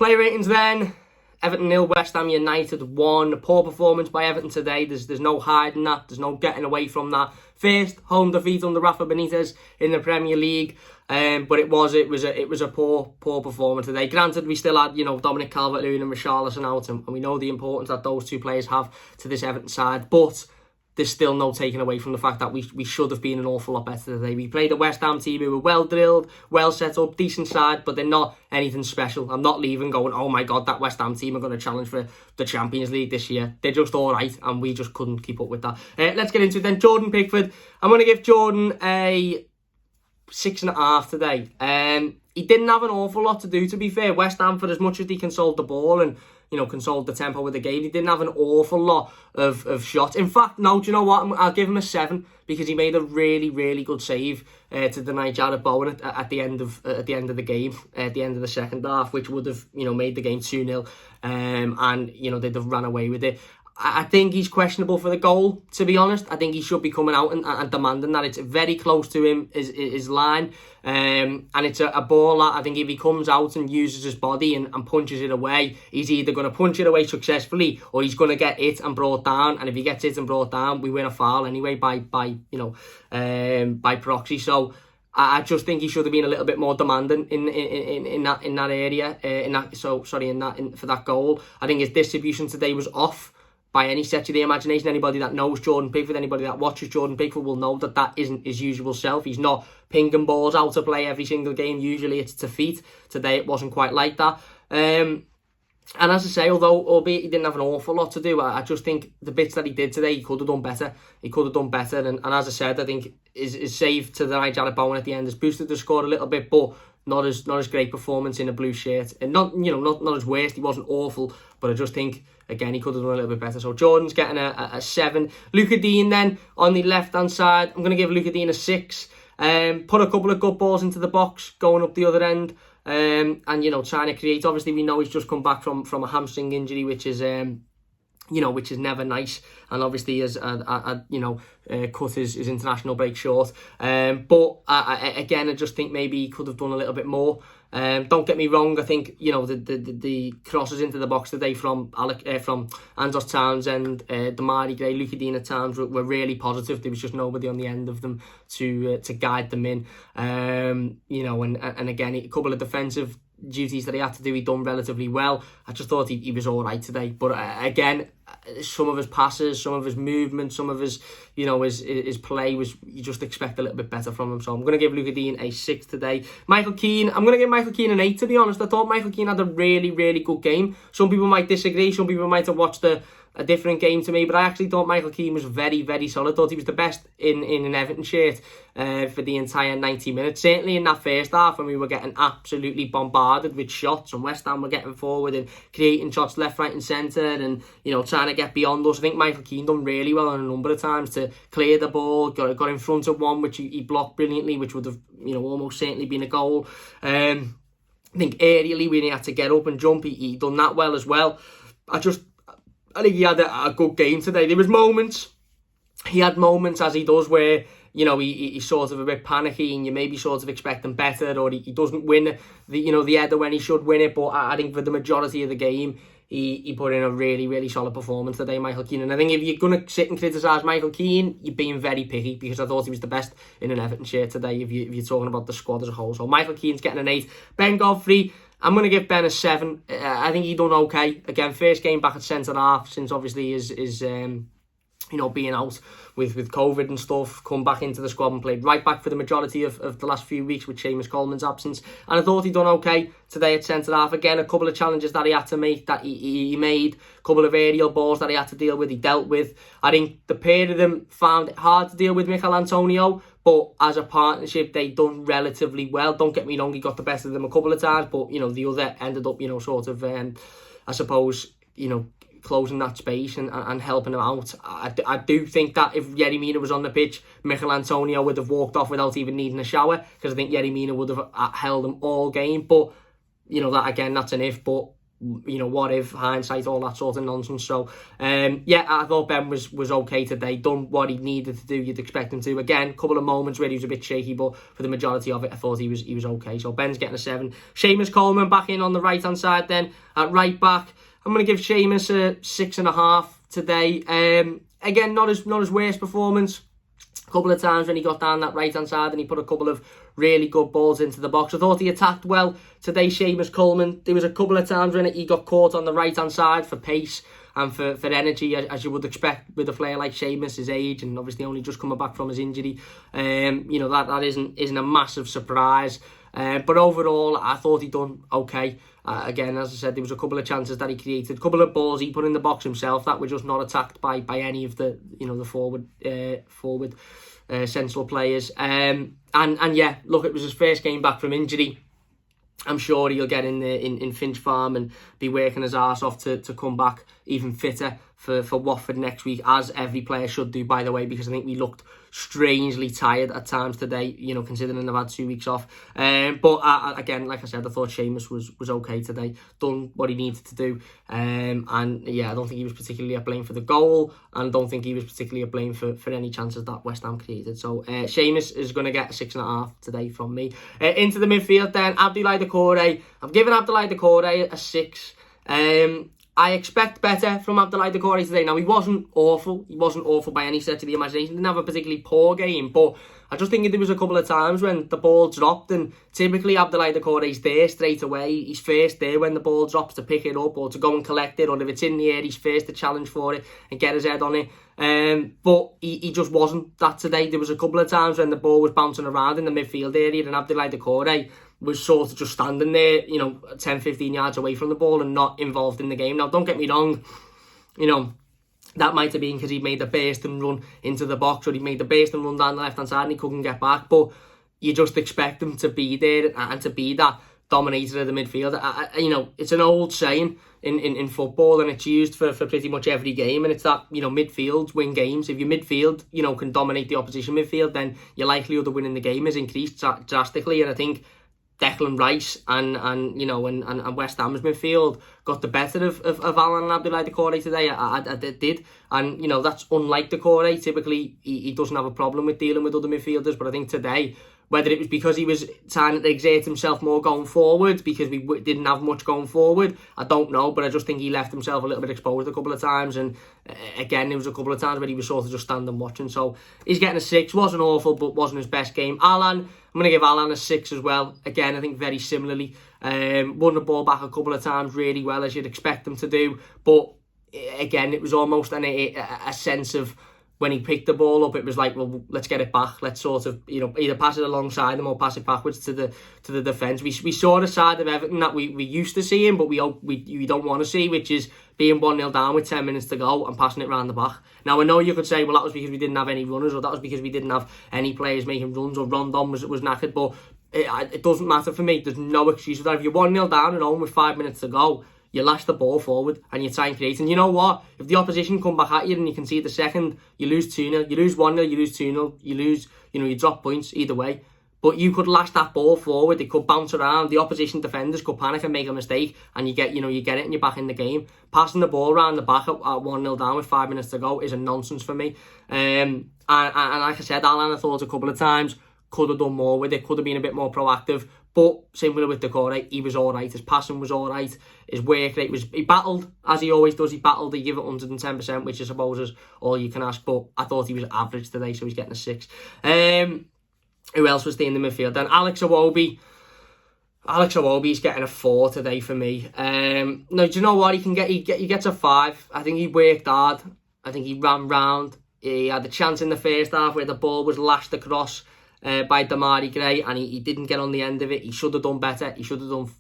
Player ratings then. Everton 0, West Ham United 1. Poor performance by Everton today. There's no hiding that. There's no getting away from that. First home defeat under Rafa Benitez in the Premier League. But it was a poor performance today. Granted, we still had Dominic Calvert-Lewin and Richarlison out, and we know the importance that those two players have to this Everton side. But there's still no taking away from the fact that we should have been an awful lot better today. We played a West Ham team who were well drilled, well set up, decent side, but they're not anything special. I'm not leaving going, oh my God, that West Ham team are going to challenge for the Champions League this year. They're just all right, and we just couldn't keep up with that. Let's get into it then. Jordan Pickford. I'm going to give Jordan a 6.5 today. He didn't have an awful lot to do, to be fair. West Ham, for as much as they controlled the ball and controlled the tempo of the game, he didn't have an awful lot of shots. In fact, no, do you know what? I'll give him a 7 because he made a really, really good save to deny Jarrod Bowen at the end of the game, at the end of the second half, which would have made the game 2-0, and they'd have run away with it. I think he's questionable for the goal, to be honest. I think he should be coming out and demanding that. It's very close to him, his line. And it's a ball that I think if he comes out and uses his body and punches it away, he's either going to punch it away successfully or he's going to get it and brought down. And if he gets it and brought down, we win a foul anyway by proxy. So I just think he should have been a little bit more demanding in that area. For that goal. I think his distribution today was off by any stretch of the imagination. Anybody that knows Jordan Pickford, anybody that watches Jordan Pickford will know that isn't his usual self. He's not pinging balls out to play every single game. Usually it's to feet. Today it wasn't quite like that. And as I say, albeit he didn't have an awful lot to do, I just think the bits that he did today, he could have done better. And as I said, I think his save to the right Jarrod Bowen at the end has boosted the score a little bit, but not as great performance in a blue shirt. And not his worst. He wasn't awful, but I just think, again, he could have done a little bit better. So Jordan's getting a 7. Luca Digne then on the left-hand side. I'm going to give Luca Digne a 6. Put a couple of good balls into the box, going up the other end, and trying to create. Obviously, we know he's just come back from a hamstring injury, which is never nice, and obviously has cut his international break short. But I just think maybe he could have done a little bit more. Don't get me wrong. I think the crosses into the box today from Andros Townsend, Damari Gray, Luca Digne at times were really positive. There was just nobody on the end of them to guide them in. And again, a couple of defensive duties that he had to do, he done relatively well. I just thought he was all right today. But again, some of his passes, some of his movement, some of his his play was, you just expect a little bit better from him. So I'm going to give Luca Digne a 6 today. Michael Keane, I'm going to give Michael Keane an 8, to be honest. I thought Michael Keane had a really, really good game. Some people might disagree. Some people might have watched a different game to me, but I actually thought Michael Keane was very, very solid. I thought he was the best in an Everton shirt for the entire 90 minutes. Certainly in that first half, when we were getting absolutely bombarded with shots, and West Ham were getting forward and creating shots left, right and centre, and trying to get beyond us. I think Michael Keane done really well on a number of times to clear the ball, got in front of one which he blocked brilliantly, which would have almost certainly been a goal. I think aerially, when he had to get up and jump, he done that well as well. I think he had a good game today. There was moments, he had moments as he does where, he's sort of a bit panicky and you maybe sort of expect him better, or he doesn't win the header when he should win it. But I think for the majority of the game, he put in a really, really solid performance today, Michael Keane. And I think if you're going to sit and criticise Michael Keane, you're being very picky, because I thought he was the best in an Everton shirt today if you're talking about the squad as a whole. So Michael Keane's getting an 8. Ben Godfrey, I'm going to give Ben a 7. I think he done okay. Again, first game back at centre-half since obviously his being out with COVID and stuff, come back into the squad and played right back for the majority of the last few weeks with Seamus Coleman's absence. And I thought he done okay today at centre-half. Again, a couple of challenges that he had to make, that he made, a couple of aerial balls that he had to deal with, he dealt with. I think the pair of them found it hard to deal with Mikel Antonio, but as a partnership, they done relatively well. Don't get me wrong, he got the best of them a couple of times, but, the other ended up, I suppose, closing that space and helping him out. I do think that if Yerry Mina was on the pitch, Mikel Antonio would have walked off without even needing a shower, because I think Yerry Mina would have held him all game. But, that again, that's an if. But what if, hindsight, all that sort of nonsense. So, yeah, I thought Ben was okay today, done what he needed to do. You'd expect him to. Again, a couple of moments where he was a bit shaky, but for the majority of it, I thought he was okay. So Ben's getting a 7. Seamus Coleman back in on the right-hand side then, at right back. I'm going to give Seamus a 6.5 today. Again, not his worst performance. A couple of times when he got down that right-hand side and he put a couple of really good balls into the box. I thought he attacked well today, Seamus Coleman. There was a couple of times when he got caught on the right-hand side for pace and for energy, as you would expect with a player like Seamus, his age, and obviously only just coming back from his injury. That isn't a massive surprise. But overall, I thought he'd done okay. Again, as I said, there was a couple of chances that he created, a couple of balls he put in the box himself that were just not attacked by any of the the forward central players. And yeah, look, it was his first game back from injury. I'm sure he'll get in Finch Farm and be working his arse off to come back even fitter for Watford next week, as every player should do, by the way, because I think we looked strangely tired at times today, considering they've had 2 weeks off. But again, like I said, I thought Seamus was okay today, done what he needed to do. And yeah, I don't think he was particularly at blame for the goal, and I don't think he was particularly at blame for any chances that West Ham created. So Seamus is going to get a 6.5 today from me. Into the midfield then, Abdoulaye Doucouré. I'm giving Abdoulaye Doucouré a 6. I expect better from Abdoulaye Doucouré today. Now, he wasn't awful. He wasn't awful by any stretch of the imagination. He didn't have a particularly poor game, but I just think there was a couple of times when the ball dropped, and typically Abdoulaye Doucouré's there straight away. He's first there when the ball drops to pick it up or to go and collect it, or if it's in the air, he's first to challenge for it and get his head on it. But he just wasn't that today. There was a couple of times when the ball was bouncing around in the midfield area and Abdoulaye Doucouré was sort of just standing there, 10, 15 yards away from the ball and not involved in the game. Now, don't get me wrong, that might have been because he made a burst and run into the box, or he made a burst and run down the left-hand side and he couldn't get back. But you just expect him to be there and to be that dominator of the midfield. It's an old saying in football, and it's used for pretty much every game, and it's that, midfield win games. If your midfield, can dominate the opposition midfield, then your likelihood of winning the game is increased drastically. And I think Declan Rice and West Ham's midfield got the better of Alan and Abdoulaye Doucouré today. I did. And, that's unlike Doucouré. Typically, he doesn't have a problem with dealing with other midfielders. But I think today, whether it was because he was trying to exert himself more going forward, because we didn't have much going forward, I don't know. But I just think he left himself a little bit exposed a couple of times. And again, there was a couple of times where he was sort of just standing watching. So he's getting a 6. Wasn't awful, but wasn't his best game. Alan, I'm going to give Alan a 6 as well. Again, I think very similarly. Won the ball back a couple of times really well, as you'd expect him to do. But again, it was almost a sense of, when he picked the ball up, it was like, well, let's get it back. Let's sort of, either pass it alongside them or pass it backwards to the defence. We saw the side of Everton that we used to see him, but we don't want to see, which is being 1-0 down with 10 minutes to go and passing it round the back. Now, I know you could say, well, that was because we didn't have any runners, or that was because we didn't have any players making runs, or Rondon was knackered, but it doesn't matter for me. There's no excuse for that. If you're 1-0 down at home with 5 minutes to go, you lash the ball forward and you try and create. And you know what? If the opposition come back at you and you can see the second, you lose 2-0, you lose 1-0, you lose 2-0, you lose, you drop points either way. But you could lash that ball forward, it could bounce around, the opposition defenders could panic and make a mistake, and you get it and you're back in the game. Passing the ball around the back at 1-0 down with 5 minutes to go is a nonsense for me. And like I said, Alan, I thought a couple of times, could have done more with it, could have been a bit more proactive. But similar with Doucouré, he was all right. His passing was all right. His work rate he battled, as he always does. He battled, he gave it 110%, which I suppose is all you can ask. But I thought he was average today, so he's getting a 6. Who else was there in the midfield? Then Alex Iwobi. Alex Iwobi's getting a 4 today for me. No, do you know what? He gets a 5. I think he worked hard. I think he ran round. He had a chance in the first half where the ball was lashed across by Damari Gray, and he didn't get on the end of it. He should have done better. He should have done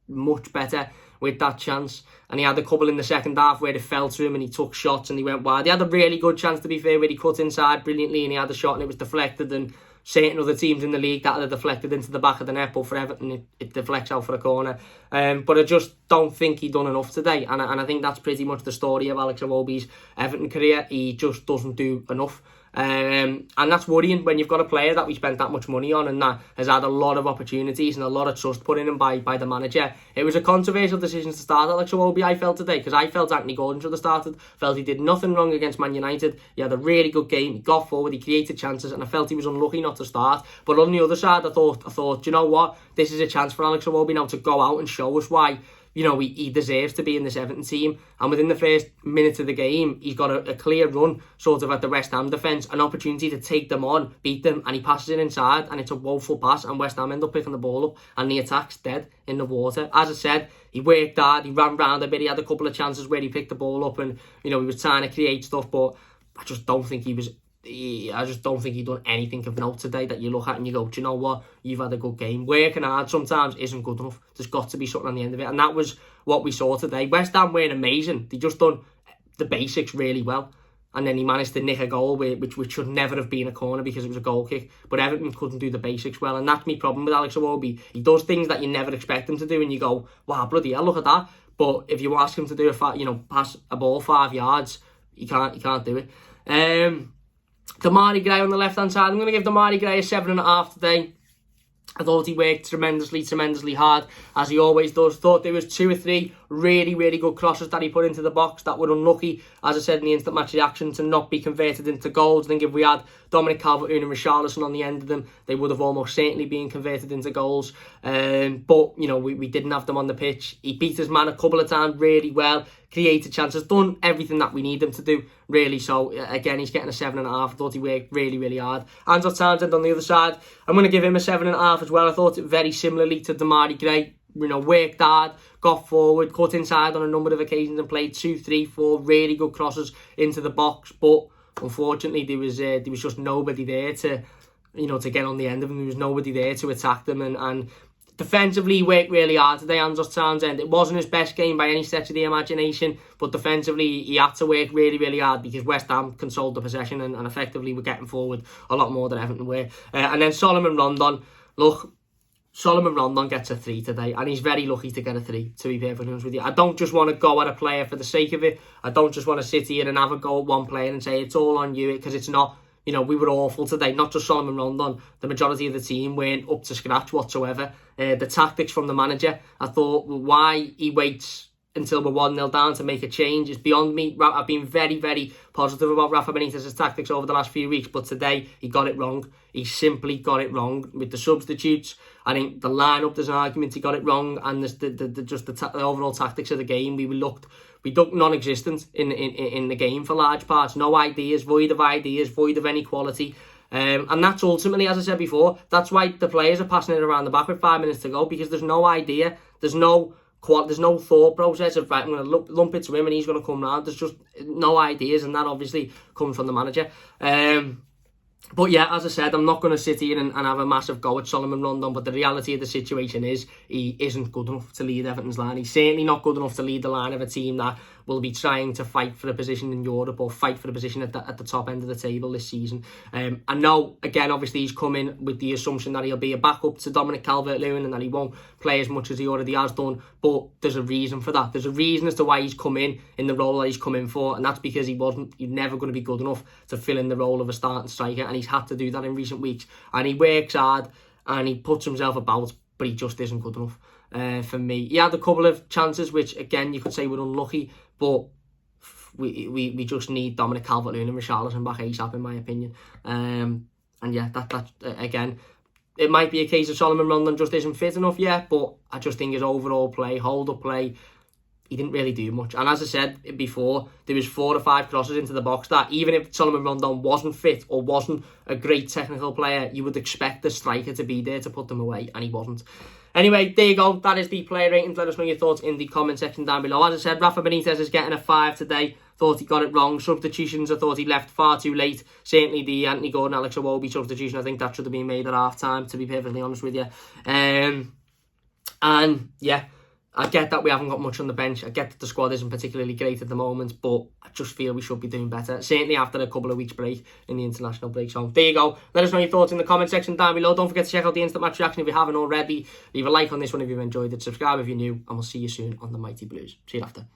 much better with that chance. And he had a couple in the second half where it fell to him and he took shots and he went wide. He had a really good chance, to be fair, where he cut inside brilliantly and he had a shot and it was deflected, and certain other teams in the league that had deflected into the back of the net, but for Everton it deflects out for a corner. But I just don't think he done enough today, and I think that's pretty much the story of Alex Iwobi's Everton career. He just doesn't do enough. And that's worrying when you've got a player that we spent that much money on and that has had a lot of opportunities and a lot of trust put in him by the manager. It was a controversial decision to start Alex Iwobi, I felt today, because I felt Anthony Gordon should have started. Felt he did nothing wrong against Man United. He had a really good game. He got forward. He created chances, and I felt he was unlucky not to start. But on the other side, I thought, do you know what? This is a chance for Alex Iwobi now to go out and show us why. He deserves to be in this Everton team. And within the first minute of the game, he's got a clear run sort of at the West Ham defence, an opportunity to take them on, beat them, and he passes it inside, and it's a woeful pass, and West Ham end up picking the ball up, and the attack's dead in the water. As I said, he worked hard, he ran round a bit, he had a couple of chances where he picked the ball up, and, he was trying to create stuff, but I just don't think he'd done anything of note today that you look at and you go, do you know what? You've had a good game. Working hard sometimes isn't good enough. There's got to be something on the end of it. And that was what we saw today. West Ham weren't amazing. They just done the basics really well. And then he managed to nick a goal, which should never have been a corner because it was a goal kick. But Everton couldn't do the basics well. And that's my problem with Alex Iwobi. He does things that you never expect him to do. And you go, wow, bloody hell, look at that. But if you ask him to do pass a ball 5 yards, he can't do it. Demarai Gray on the left-hand side. I'm going to give Demarai Gray a 7.5 today. I thought he worked tremendously hard, as he always does. Thought there was 2 or 3 really, really good crosses that he put into the box that were unlucky, as I said in the instant match reaction, to not be converted into goals. I think if we had Dominic Calvert-Lewin and Richarlison on the end of them, they would have almost certainly been converted into goals. But, we didn't have them on the pitch. He beat his man a couple of times really well, created chances, done everything that we need him to do, really. So, again, he's getting a 7.5. I thought he worked really, really hard. Andrew Townsend on the other side, I'm going to give him a 7.5 as well. I thought it very similarly to Demarai Gray. Worked hard, got forward, cut inside on a number of occasions and played 2, 3, 4 really good crosses into the box. But unfortunately, there was just nobody there to get on the end of them. There was nobody there to attack them. And defensively, he worked really hard today, Andrew Townsend. It wasn't his best game by any stretch of the imagination, but defensively, he had to work really, really hard because West Ham controlled the possession and effectively were getting forward a lot more than Everton were. And then Solomon Rondon, look, Solomon Rondon gets a 3 today, and he's very lucky to get a 3, to be perfectly honest with you. I don't just want to go at a player for the sake of it. I don't just want to sit here and have a go at one player and say it's all on you, because it's not. We were awful today. Not just Solomon Rondon. The majority of the team weren't up to scratch whatsoever. The tactics from the manager, I thought, why he waits until we're 1-0 down to make a change is beyond me. I've been very, very positive about Rafa Benitez's tactics over the last few weeks, but today he got it wrong. He simply got it wrong with the substitutes. I think the lineup, there's an argument he got it wrong, and the overall tactics of the game, we looked non-existent in the game for large parts. No ideas, void of any quality. And that's ultimately, as I said before, that's why the players are passing it around the back with 5 minutes to go, because there's no idea, there's no thought process of, right, I'm going to lump it to him and he's going to come round. There's just no ideas, and that obviously comes from the manager. But yeah, as I said, I'm not going to sit here and have a massive go at Solomon Rondon, but the reality of the situation is he isn't good enough to lead Everton's line. He's certainly not good enough to lead the line of a team that will be trying to fight for a position in Europe or fight for a position at the top end of the table this season. I know, again, obviously he's coming with the assumption that he'll be a backup to Dominic Calvert-Lewin and that he won't play as much as he already has done, but there's a reason for that. There's a reason as to why he's come in the role that he's come in for, and that's because he's never going to be good enough to fill in the role of a starting striker, and he's had to do that in recent weeks. And he works hard and he puts himself about, but he just isn't good enough for me. He had a couple of chances which, again, you could say were unlucky, but we just need Dominic Calvert-Lewin and Richarlison back ASAP, in my opinion. And yeah, that again, it might be a case of Solomon Rondon just isn't fit enough yet, but I just think his overall play, hold-up play, he didn't really do much. And as I said before, there was 4 or 5 crosses into the box that, even if Solomon Rondon wasn't fit or wasn't a great technical player, you would expect the striker to be there to put them away, and he wasn't. Anyway, there you go. That is the player ratings. Let us know your thoughts in the comment section down below. As I said, Rafa Benitez is getting a 5 today. Thought he got it wrong. Substitutions, I thought he left far too late. Certainly the Anthony Gordon, Alex Iwobi substitution, I think that should have been made at half-time, to be perfectly honest with you. And yeah, I get that we haven't got much on the bench. I get that the squad isn't particularly great at the moment, but I just feel we should be doing better. Certainly after a couple of weeks break in the international break. So there you go. Let us know your thoughts in the comment section down below. Don't forget to check out the instant match reaction if you haven't already. Leave a like on this one if you've enjoyed it. Subscribe if you're new, and we'll see you soon on the Mighty Blues. See you after.